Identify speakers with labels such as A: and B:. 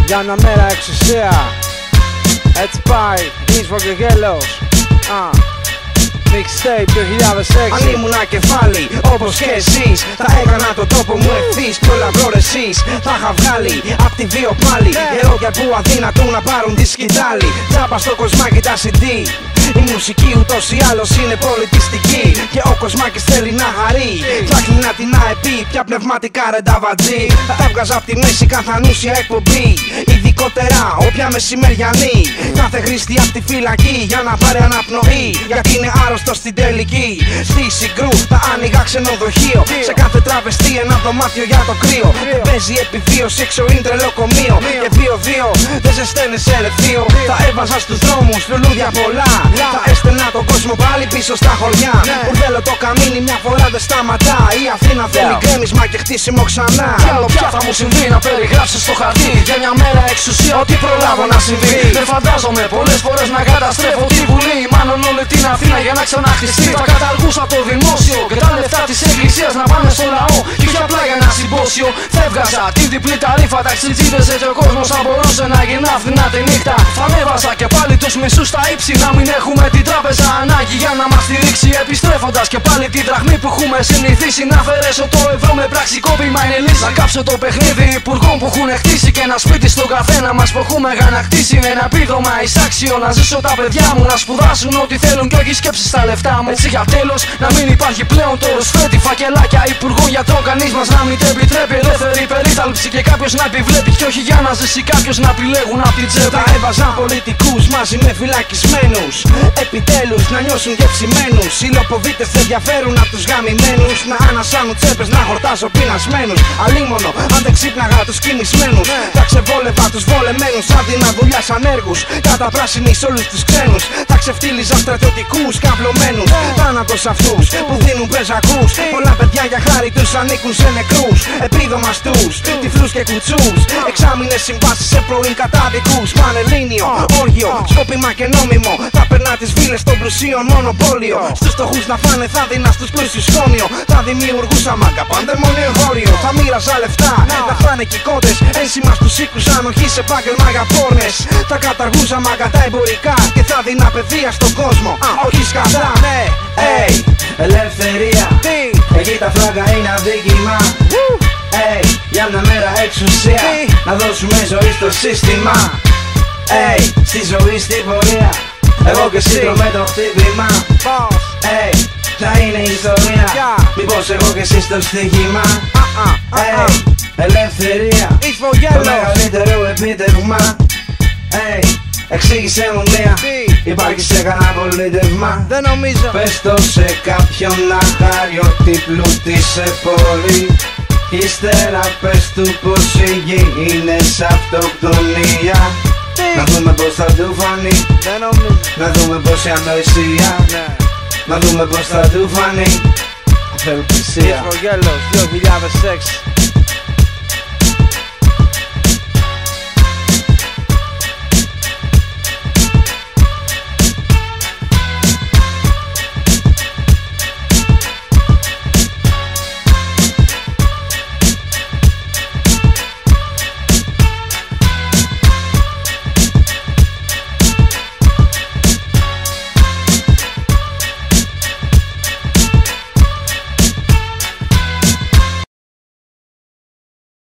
A: Για μια μέρα εξουσία. Έτσι πάει, Ίσβο και Γέλος. Mixtape 2006.
B: Αν ήμουνα κεφάλι, όπως και εσείς, θα έκανα τον τόπο μου ευθύς. Κι όλα προρεσείς θα είχα βγάλει απ' τη βίο πάλι. Γερόγια που αδύνατο να πάρουν τη σκητάλη. Τσάπα στο κοσμάκι τα CD. Η μουσική ούτως ή άλλως είναι πολιτιστική. Και ο Κοσμάκης θέλει να χαρεί. Θα κλεινά την ΑΕΠ, πια πνευματικά ρε νταβατζή. Θα έβγαζα απ' τη μέση καθανούσια εκπομπή. Ειδικότερα όποια μεσημεριανή. Κάθε χρήστη απ' τη φυλακή για να πάρει αναπνοή. Γιατί είναι άρρωστο στην τελική. Στη Συγκρού θα άνοιγα ξενοδοχείο. Σε κάθε τραπεζή ένα δωμάτιο για το κρύο. Δεν παίζει επιβίωση, έξω είναι τρελοκομείο. Και 2-2 δεν ζεσταίνε σε ρεθείο. Θα έβαζα στους δρόμους λουλούδια πολλά. Θα έστελνα τον κόσμο πάλι πίσω στα χωριά. Μπουρδέλο το καμίνι μια φορά δεν σταματά. Η Αθήνα θέλει γκρέμισμα και χτίσιμο ξανά.
C: Κι άλλο πια θα μου συμβεί να περιγράψω στο χαρτί. Για μια μέρα εξουσία ό,τι προλάβω να συμβεί. Δεν φαντάζομαι πολλές φορές να καταστρέφω τη Βουλή. Μάλλον όλη την Αθήνα για να ξαναχτιστεί. Θα καταργούσα το δημόσιο και τα λεφτά της εκκλησίας να πάνε στο λαό. Και όχι απλά για ένα συμπόσιο. Θα έβγαζα την διπλή ταρήφα. Ταξιτζίδες έτσι ο κόσμος θα μπορούσε να γυρνά φθηνά τη νύχτα. Θα ανέβασα και πάλι τους μισούς στα ύψη. Να μην έχουμε την τράπεζα ανάγκη για να μας στηρίξει. Επιστρέφοντας και πάλι την δραχμή που έχουμε συνηθίσει. Να αφαιρέσω το ευρώ με πραξικόπημα είναι λύση. Να κάψω το παιχνίδι υπουργών που έχουν χτίσει. Και ένα σπίτι στον καθένα μας που έχουμε γανακτήσει. Ένα επίδομα εισάξιο να ζήσω τα παιδιά μου. Να σπουδάσουν ό,τι θέλουν και όχι σκέψεις στα λεφτά μου. Έτσι για τέλος να μην υπάρχει πλέον το ρουσφέτη. Φακελάκια υπουργών γιατρών κανείς μας να μην το επιτρέπει. Ελεύθερη περίθαλψη και κάποιος να επιβλέπει. Και όχι για να ζήσει κάποιος να επιλέγουν απ' την τσέπη.
B: Θα έβαζαν πολιτικούς μαζί με φυλακισμένους. Επιτέλους να νιώσουν γευσημένους. Οι λοποβίτες δεν διαφέρουν απ' τους γαμημένους. Να ανασάνουν τσέπες, να χορτάζω πεινασμένους. Αλίμονο αν δεν ξύπναγα τους κοιμισμένους. Θα ξεβόλευα τους βολεμένους. Άδινα δουλειάς ανέργους. Κατά πράσινη σ' όλους τους ξένους. Θα ξεφτύλιζα στρατιωτικούς καυλωμένους. Θάνατος αυτούς που δίνουν πεζακούς. Πολλά παιδιά για χάρη τους ανήκουν σε νεκρούς. Επίδομα στους τυφλούς και κουτσούς. Εξάμηνες συμβάσεις σε πρώην κατάδικους. Πανελλήνιο, όργιο, σκόπιμα και νόμιμο. Θα περνά τις βίλες των πλουσίων μονοπόλιο. Στους φτωχούς να φάνε θα δίνα στους πλούσιους σκόνιο. Θα δημιουργούσα μάγκα παντεμόνιο χώριο. Θα μοίραζα λεφτά, θα φτάνε και κότες. Ένσημα στους οίκους ανοχής επάγγελμα για πόρνες. Θα καταργούσα μάγκα τα εμπορικά. Και θα δίνα παιδεία στον κόσμο, όχι σκατά. Hey, ελευθερία. Εκεί τα φλάγκα είναι αδίκημα. Για μια μέρα εξουσία. Να δώσουμε ζωή στο σύστημα. Στη ζωή στην πορεία. Εγώ και εσύ τρώμε το χτύπημα. Θα είναι ιστορία. Μήπως εγώ και εσύ στο στοίχημα. Ελευθερία. Το μεγαλύτερο επίτευγμα. Εξήγησε μου μία. Υπάρχει σε κανένα πολίτευμα.
A: Δεν νομίζω.
B: Πες το σε κάποιον να χάρει ότι πλούτησε πολύ. Ύστερα πες του πως η γη είναι σ' αυτοκτονία. Να δούμε πως θα του φανεί.
A: Δεν νομίζω.
B: Να δούμε πως η ανοησία. Να δούμε πως θα του φανεί. Απελπισία.
A: Ίσβο Γέλος 2006.